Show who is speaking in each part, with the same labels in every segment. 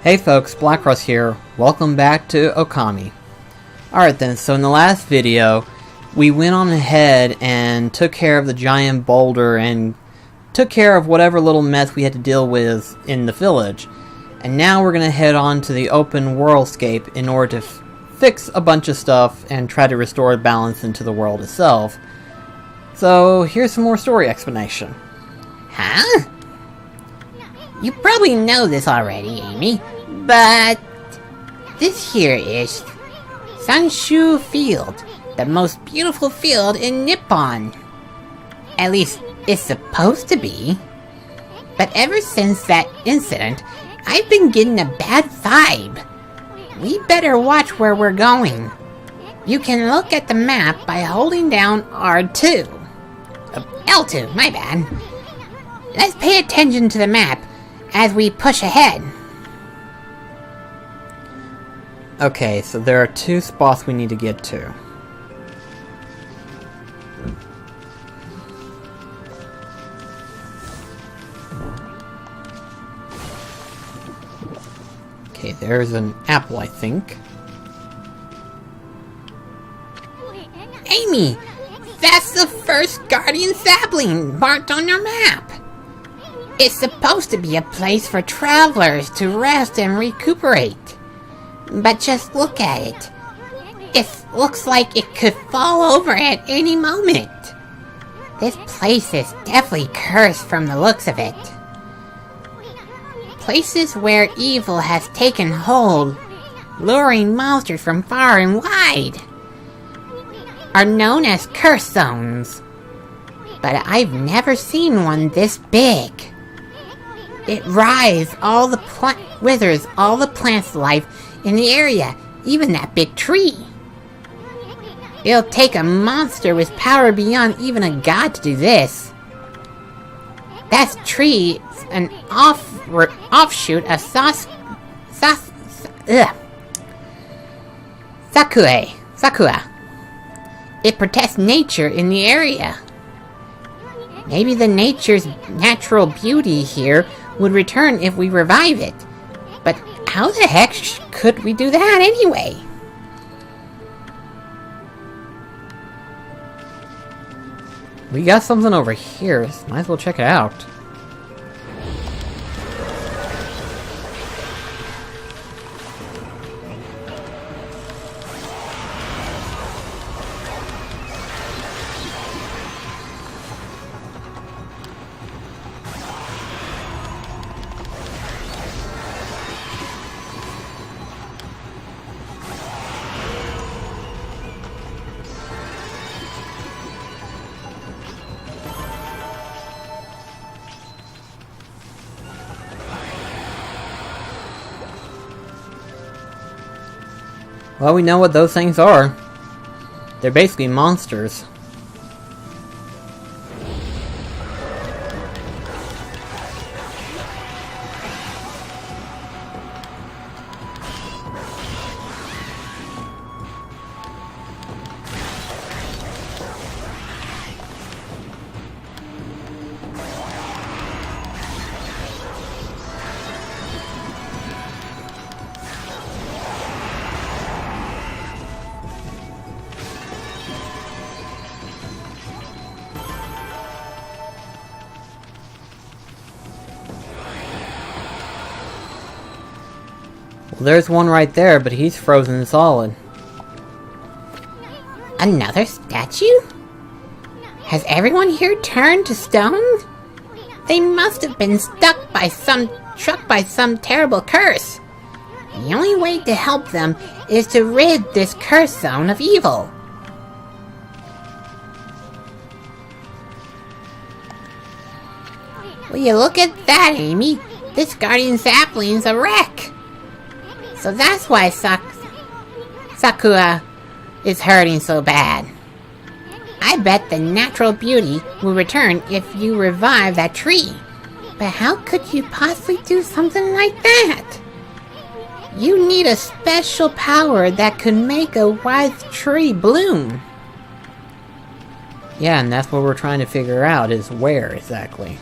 Speaker 1: Hey folks, BlackCross here. Welcome back to Okami. Alright then, so in the last video, we went on ahead and took care of the giant boulder and took care of whatever little mess we had to deal with in the village. And now we're going to head on to the open worldscape in order to fix a bunch of stuff and try to restore balance into the world itself. So here's some more story explanation.
Speaker 2: Huh? You probably know this already, Amy, but this here is Sanshu Field, the most beautiful field in Nippon. At least, it's supposed to be. But ever since that incident, I've been getting a bad vibe. We better watch where we're going. You can look at the map by holding down R2. L2, my bad. Let's pay attention to the map as we push ahead.
Speaker 1: Okay, so there are two spots we need to get to. Okay, there's an apple, I think.
Speaker 2: Amy, that's the first guardian sapling marked on your map. It's supposed to be a place for travelers to rest and recuperate. But just look at it. It looks like it could fall over at any moment. This place is definitely cursed from the looks of it. Places where evil has taken hold, luring monsters from far and wide, are known as curse zones. But I've never seen one this big. It withers all the plants' life in the area, even that big tree. It'll take a monster with power beyond even a god to do this. That tree is an offshoot of Sakura. It protects nature in the area. Maybe the nature's natural beauty here would return if we revive it. But how the heck could we do that anyway?
Speaker 1: We got something over here. Might as well check it out. Well, we know what those things are. They're basically monsters. Well, there's one right there, but he's frozen solid.
Speaker 2: Another statue? Has everyone here turned to stone? They must have been struck by some terrible curse. The only way to help them is to rid this curse zone of evil. Will you look at that, Amy? This guardian sapling's a wreck. So that's why Sakura is hurting so bad. I bet the natural beauty will return if you revive that tree. But how could you possibly do something like that? You need a special power that could make a wild tree bloom.
Speaker 1: Yeah, and that's what we're trying to figure out, is where exactly.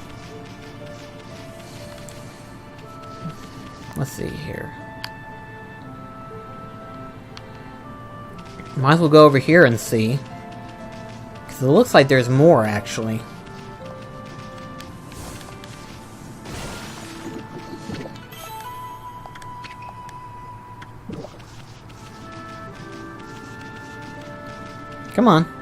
Speaker 1: Let's see here. Might as well go over here and see. Because it looks like there's more, actually. Come on.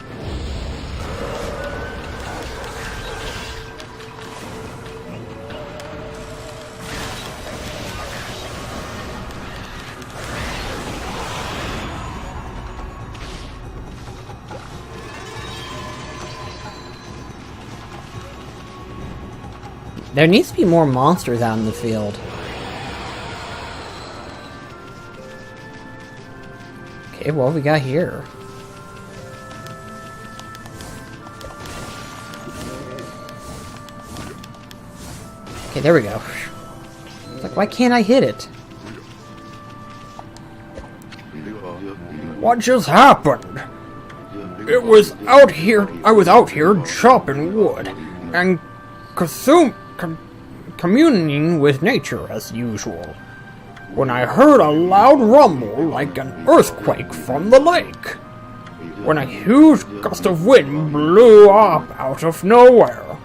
Speaker 1: There needs to be more monsters out in the field. Okay, what have we got here? Okay, there we go. It's like, why can't I hit it?
Speaker 3: What just happened? It was out here. I was out here chopping wood and communing with nature as usual, when I heard a loud rumble like an earthquake from the lake. When a huge gust of wind blew up out of nowhere.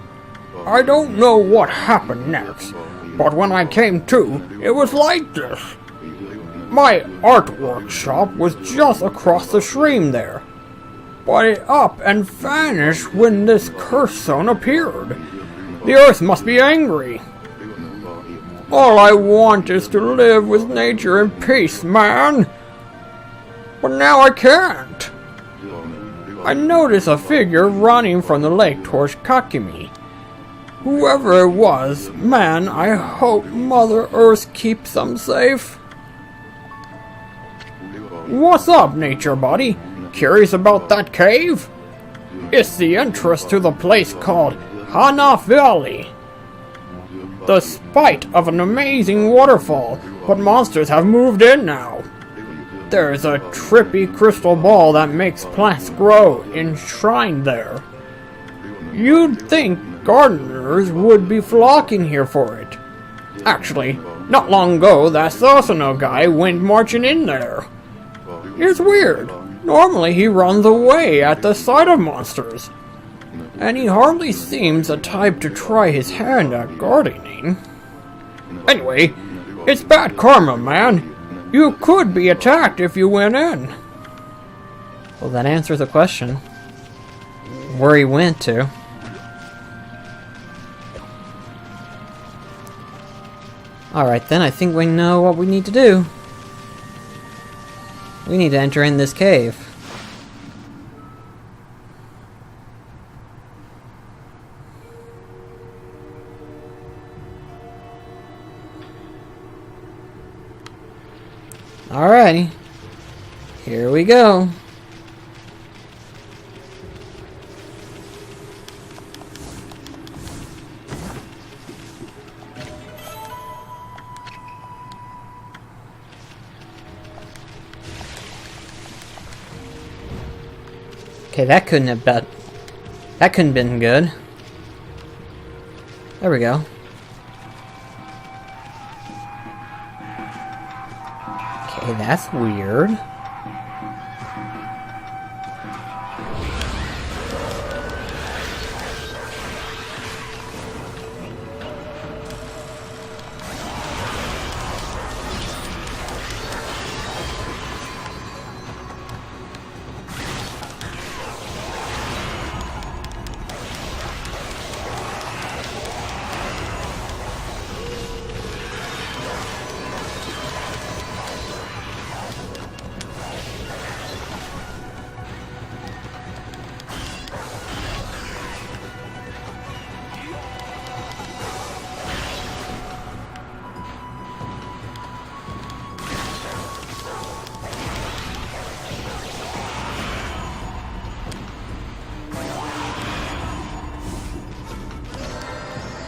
Speaker 3: I don't know what happened next, but when I came to, it was like this. My art workshop was just across the stream there, but it up and vanished when this curse zone appeared. The earth must be angry. All I want is to live with nature in peace, man. But now I can't. I noticed a figure running from the lake towards Okami. Whoever it was, man, I hope Mother Earth keeps them safe. What's up, nature buddy? Curious about that cave? It's the entrance to the place called Hana Valley. The spite of an amazing waterfall, but monsters have moved in now. There's a trippy crystal ball that makes plants grow enshrined there. You'd think gardeners would be flocking here for it. Actually, not long ago that Sasano guy went marching in there. It's weird. Normally he runs away at the sight of monsters. And he hardly seems the type to try his hand at gardening. Anyway, it's bad karma, man. You could be attacked if you went in.
Speaker 1: Well, that answers the question. Where he went to. Alright then, I think we know what we need to do. We need to enter in this cave. Alrighty. Here we go. Okay, that couldn't have been good. There we go. Okay, that's weird.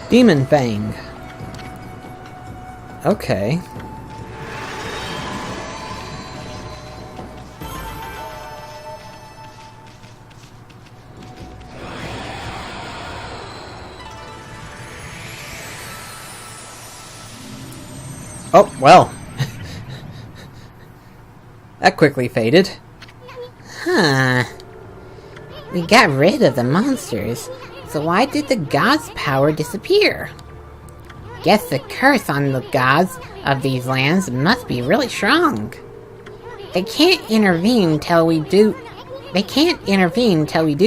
Speaker 1: Demon Fang. Okay. Oh, well. That quickly faded.
Speaker 2: Huh. We got rid of the monsters, so why did the gods' power disappear? Guess the curse on the gods of these lands must be really strong. They can't intervene till we do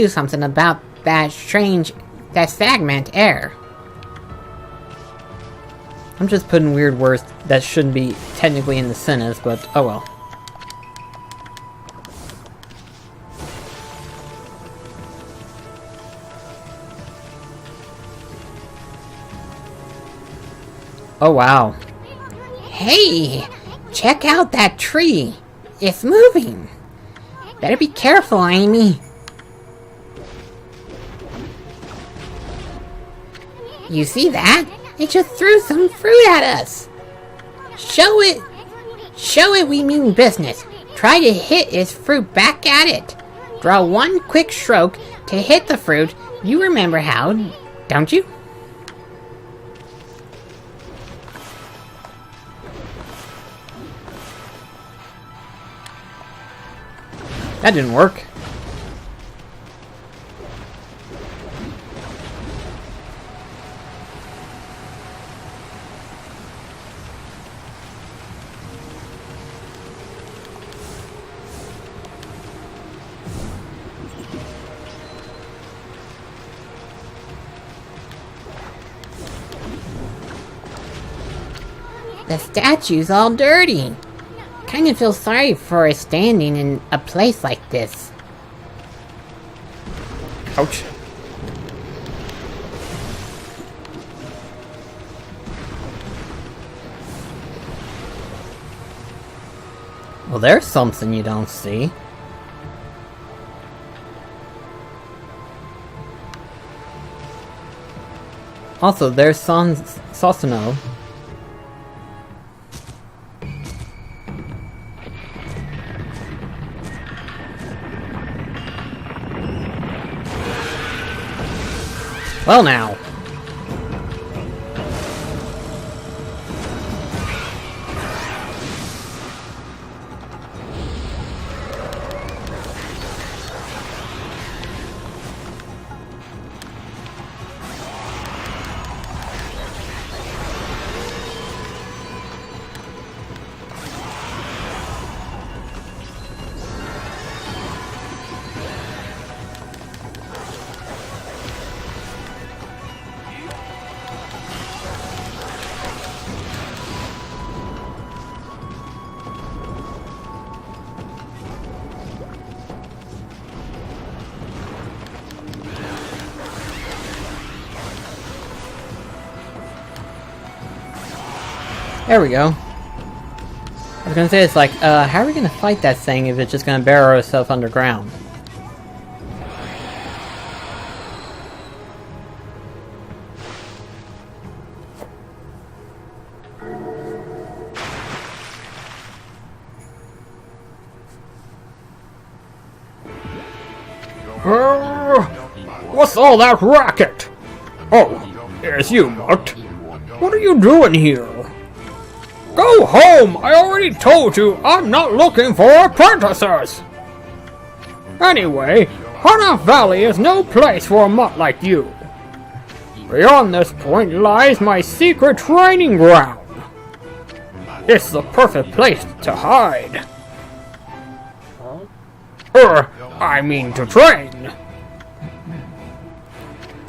Speaker 2: something about that stagnant air.
Speaker 1: I'm just putting weird words that shouldn't be technically in the sentence, but oh well. Oh wow.
Speaker 2: Hey! Check out that tree! It's moving! Better be careful, Amy! You see that? It just threw some fruit at us! Show it we mean business. Try to hit its fruit back at it. Draw one quick stroke to hit the fruit. You remember how, don't you?
Speaker 1: That didn't work.
Speaker 2: The statue's all dirty. Kind of feel sorry for it standing in a place like this.
Speaker 1: Ouch. Well, there's something you don't see. Also, there's Sasuno. Well now. There we go. I was gonna say, it's like, how are we gonna fight that thing if it's just gonna bury itself underground?
Speaker 3: What's all that racket? Oh, it's you, Mutt. What are you doing here? Go home! I already told you I'm not looking for apprentices! Anyway, Hana Valley is no place for a mutt like you. Beyond this point lies my secret training ground. It's the perfect place to hide. I mean to train.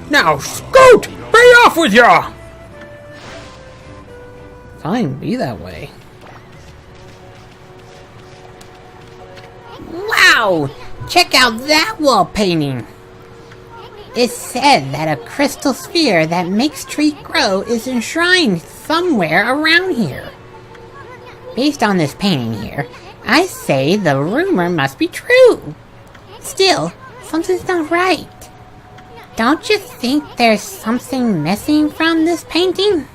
Speaker 3: Now scoot! Be off with ya!
Speaker 1: Fine, be that way.
Speaker 2: Wow! Check out that wall painting! It's said that a crystal sphere that makes trees grow is enshrined somewhere around here. Based on this painting here, I say the rumor must be true. Still, something's not right. Don't you think there's something missing from this painting?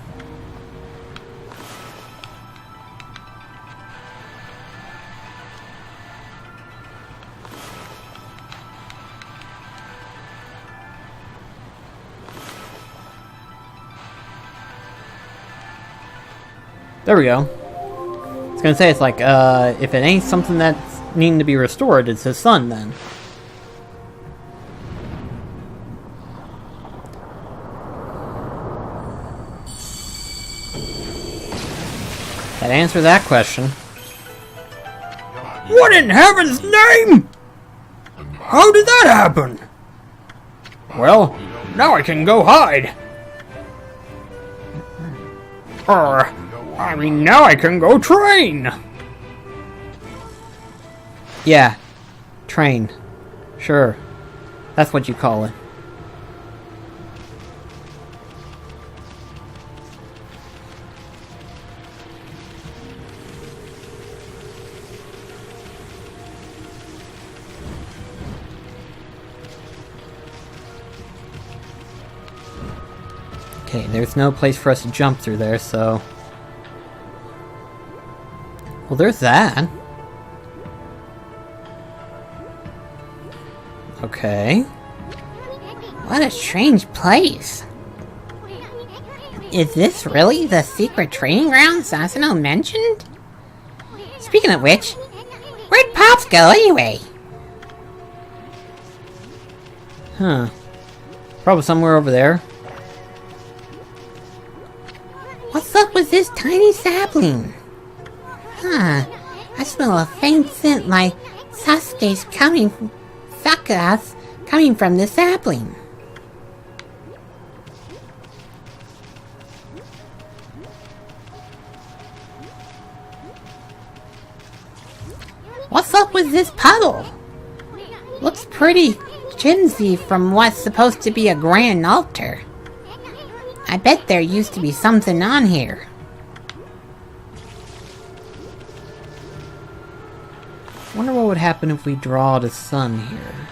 Speaker 1: There we go. I was gonna say, it's like, if it ain't something that's needing to be restored, it's his son, then. That answers that question.
Speaker 3: What in heaven's name? How did that happen? Well, now I can go hide. I mean, now I can go train.
Speaker 1: Yeah. Train. Sure. That's what you call it. Okay, there's no place for us to jump through there, so... Well, there's that. Okay.
Speaker 2: What a strange place. Is this really the secret training ground Sasano mentioned? Speaking of which, where'd Pops go anyway?
Speaker 1: Huh. Probably somewhere over there.
Speaker 2: What's up with this tiny sapling? Huh. I smell a faint scent like Sasuke's coming from the sapling. What's up with this puddle? Looks pretty chintzy from what's supposed to be a grand altar. I bet there used to be something on here.
Speaker 1: Wonder what would happen if we draw the sun here.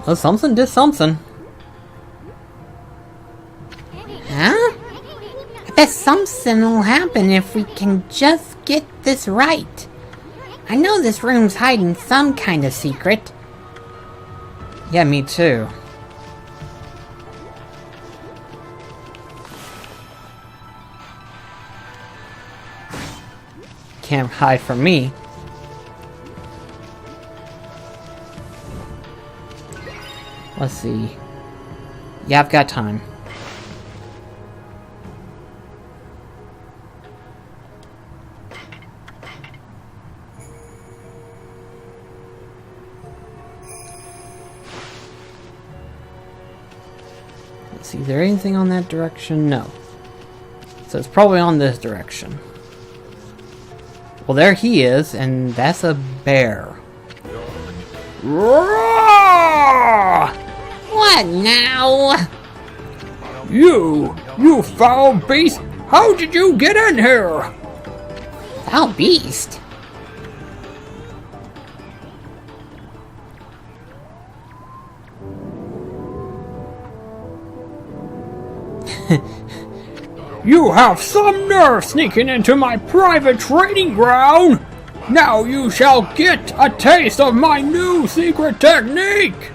Speaker 1: Well, something did something.
Speaker 2: Huh? I bet something will happen if we can just get this right. I know this room's hiding some kind of secret.
Speaker 1: Yeah, me too. Can't hide from me. Let's see. Yeah, I've got time. Let's see, is there anything on that direction? No. So it's probably on this direction. Well, there he is, and that's a bear.
Speaker 3: Roar!
Speaker 2: What now?
Speaker 3: You foul beast! How did you get in here?
Speaker 2: Foul beast?
Speaker 3: You have some nerve sneaking into my private training ground! Now you shall get a taste of my new secret technique!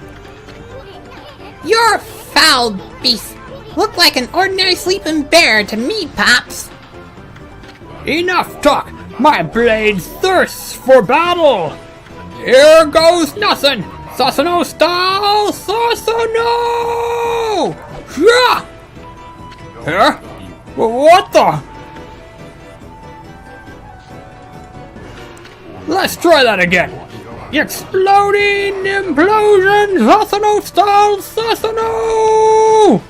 Speaker 2: You're a foul beast. Look like an ordinary sleeping bear to me, Pops.
Speaker 3: Enough talk! My blade thirsts for battle! Here goes nothing! Sasano style! Sasano! Yeah! Huh? What the? Let's try that again! Exploding implosion! Sasano style! Sasano!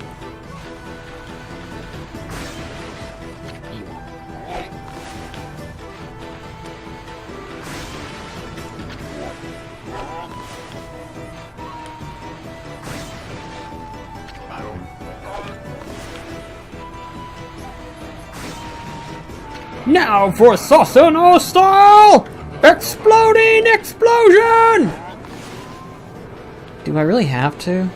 Speaker 3: Now for Sasano style! Exploding explosion!
Speaker 1: Do I really have to?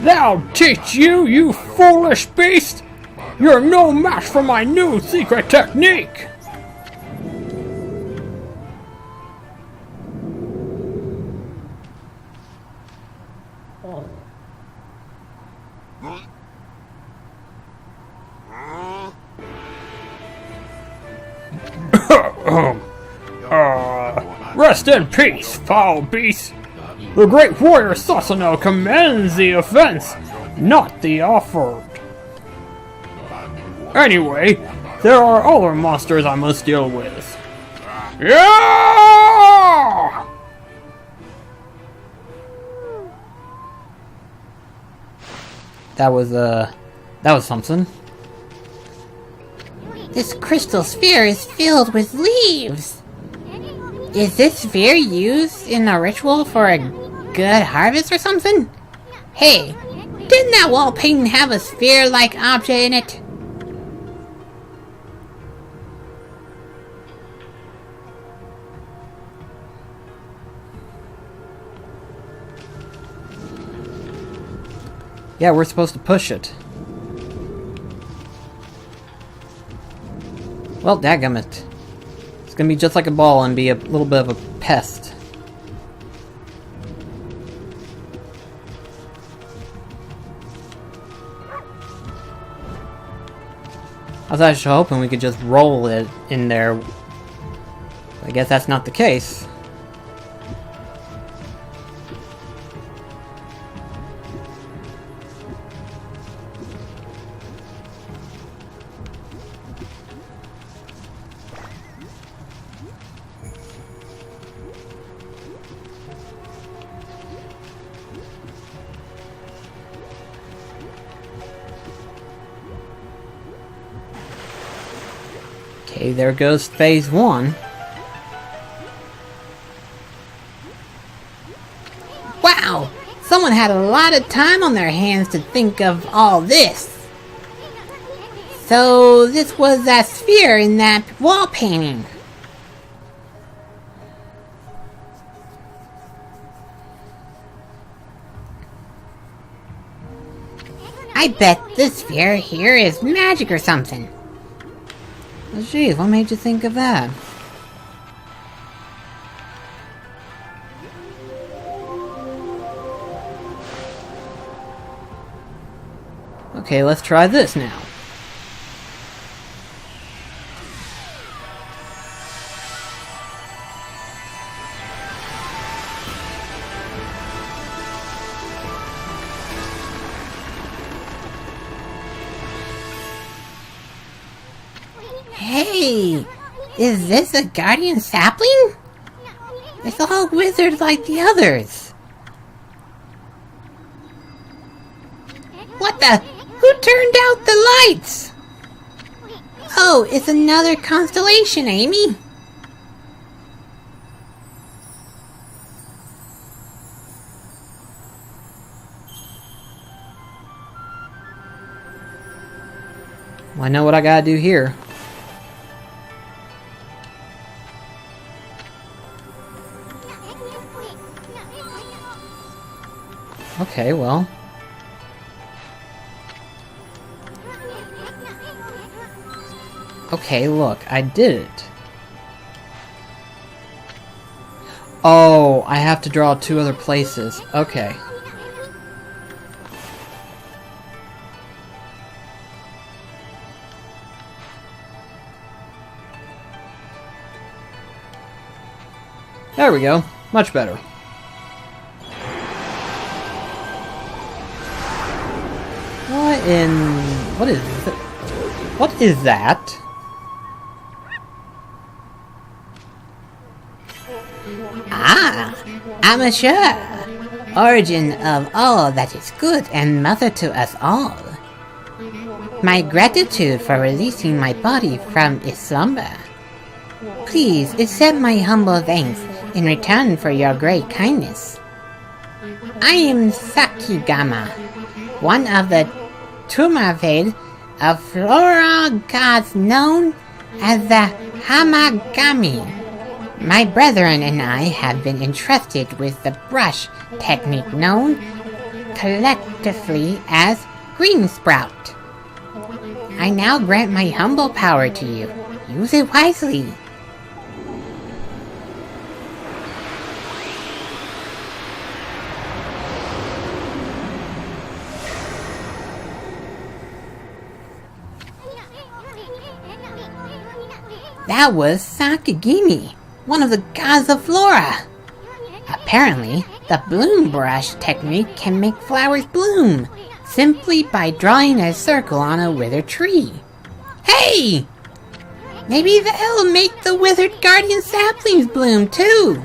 Speaker 3: They'll teach you, you foolish beast! You're no match for my new secret technique! Rest in peace, foul beast! The great warrior Sasano commends the offense, not the offer. Anyway, there are other monsters I must deal with. Yeah!
Speaker 1: That was something.
Speaker 2: This crystal sphere is filled with leaves. Is this sphere used in a ritual for a good harvest or something? Hey, didn't that wall painting have a sphere-like object in it?
Speaker 1: Yeah, we're supposed to push it. Well, dadgummit. It's gonna be just like a ball and be a little bit of a pest. I was actually hoping we could just roll it in there. I guess that's not the case. Okay, there goes phase 1.
Speaker 2: Wow! Someone had a lot of time on their hands to think of all this. So this was that sphere in that wall painting. I bet this sphere here is magic or something.
Speaker 1: Well, geez, what made you think of that? Okay, let's try this now.
Speaker 2: Hey, is this a guardian sapling? It's all withered like the others. What the? Who turned out the lights? Oh, it's another constellation, Amy.
Speaker 1: Well, I know what I gotta do here. Okay, well. Okay, look, I did it. Oh, I have to draw 2 other places. Okay. There we go. Much better. What is that?
Speaker 2: Ah, Amaterasu, origin of all that is good and mother to us all. My gratitude for releasing my body from its slumber. Please accept my humble thanks in return for your great kindness. I am Sakigama, one of the Tumavade of floral gods known as the Hamagami. My brethren and I have been entrusted with the brush technique known collectively as Green Sprout. I now grant my humble power to you. Use it wisely. That was Sakagimi, one of the gods of flora. Apparently, the bloom brush technique can make flowers bloom, simply by drawing a circle on a withered tree. Hey! Maybe that'll make the withered guardian saplings bloom too!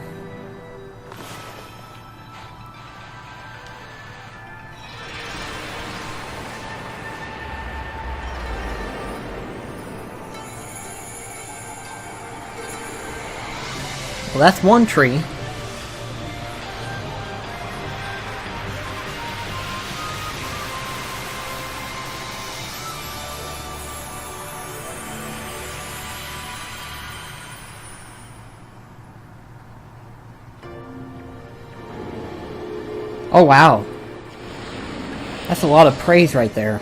Speaker 1: Well, that's one tree. Oh wow. That's a lot of praise right there.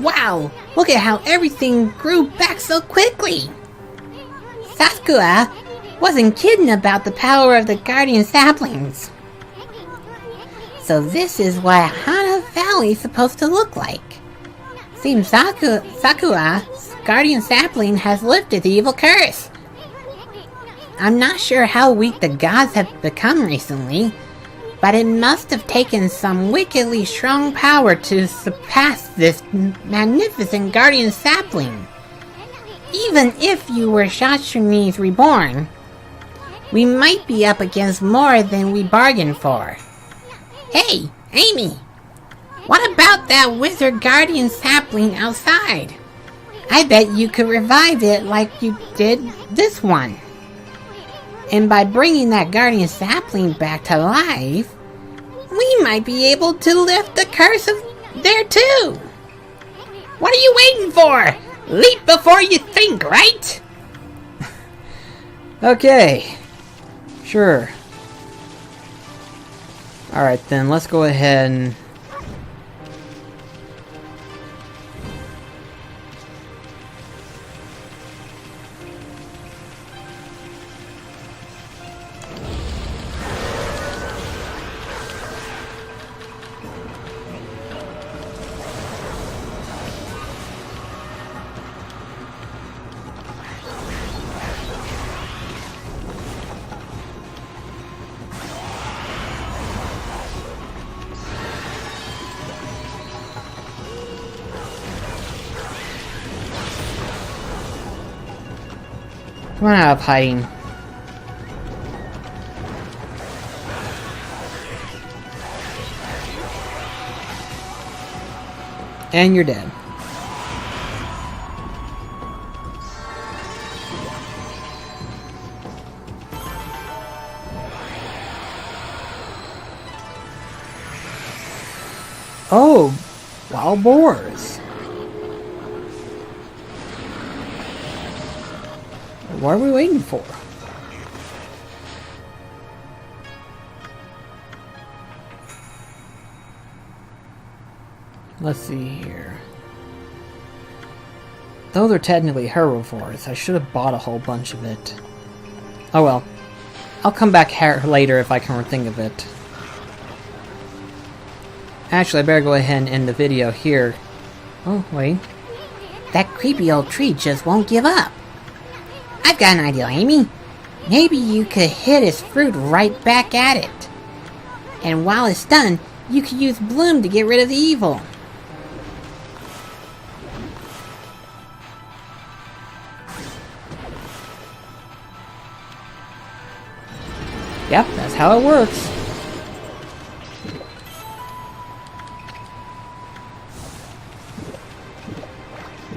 Speaker 2: Wow! Look at how everything grew back so quickly! Sakura wasn't kidding about the power of the guardian saplings. So this is what Hana Valley is supposed to look like. Seems Sakura's guardian sapling has lifted the evil curse. I'm not sure how weak the gods have become recently, but it must have taken some wickedly strong power to surpass this magnificent guardian sapling. Even if you were Shachuni's reborn, we might be up against more than we bargained for. Hey, Amy! What about that wizard guardian sapling outside? I bet you could revive it like you did this one. And by bringing that guardian sapling back to life, we might be able to lift the curse of there too. What are you waiting for? Leap before you think, right?
Speaker 1: Okay. Sure. Alright then, let's go ahead and... Come on out of hiding. And you're dead. Oh, wild boars. What are we waiting for? Let's see here. Though they're technically herbivores, I should have bought a whole bunch of it. Oh well. I'll come back here later if I can think of it. Actually, I better go ahead and end the video here. Oh, wait.
Speaker 2: That creepy old tree just won't give up. I've got an idea, Amy. Maybe you could hit its fruit right back at it. And while it's done, you could use bloom to get rid of the evil.
Speaker 1: Yep, that's how it works.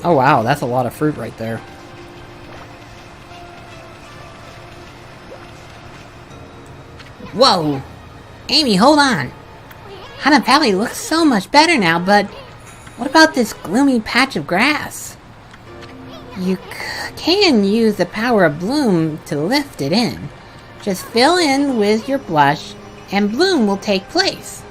Speaker 1: Oh wow, that's a lot of fruit right there.
Speaker 2: Whoa! Amy, hold on! Hana Valley looks so much better now, but what about this gloomy patch of grass? You can use the power of bloom to lift it in. Just fill in with your blush, and bloom will take place.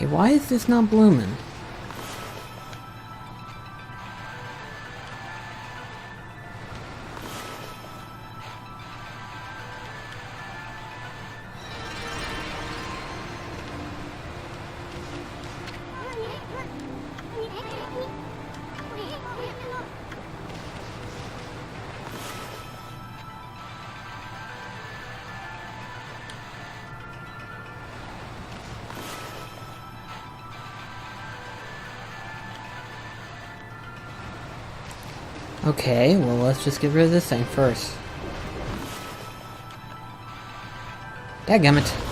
Speaker 1: Okay, why is this not blooming? Okay, well, let's just get rid of this thing first. Dadgummit.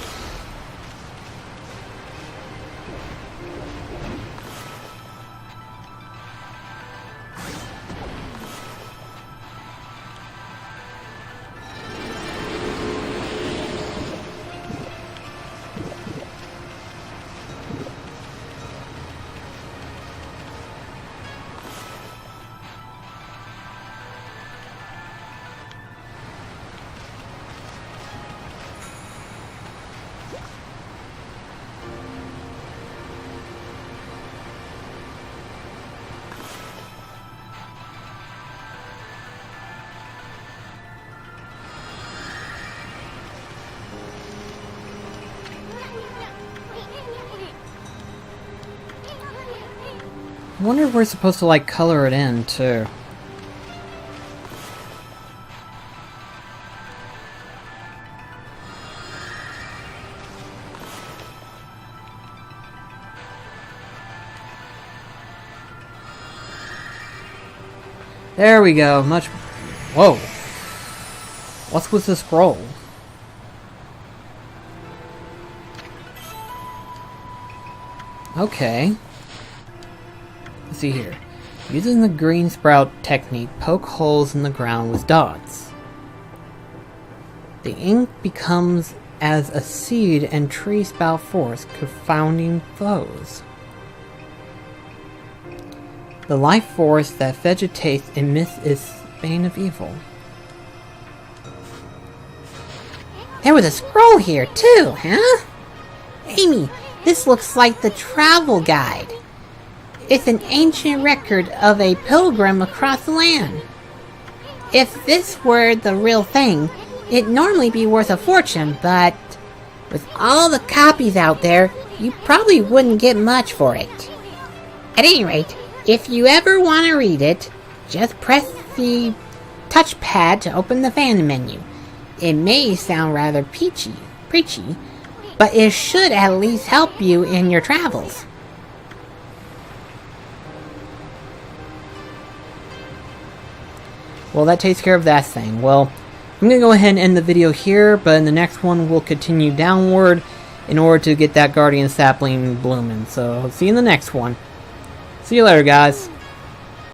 Speaker 1: I wonder if we're supposed to, like, color it in, too. There we go, much... Whoa! What's with the scroll? Okay. Let's see here. Using the green sprout technique, poke holes in the ground with dots. The ink becomes as a seed and tree spout force, confounding foes. The life force that vegetates emits its bane of evil.
Speaker 2: There was a scroll here too, huh? Amy, this looks like the travel guide. It's an ancient record of a pilgrim across the land. If this were the real thing, it'd normally be worth a fortune, but with all the copies out there, you probably wouldn't get much for it. At any rate, if you ever want to read it, just press the touchpad to open the fandom menu. It may sound rather preachy, but it should at least help you in your travels.
Speaker 1: Well, that takes care of that thing. Well, I'm going to go ahead and end the video here, but in the next one we'll continue downward in order to get that guardian sapling blooming. So, see you in the next one. See you later, guys.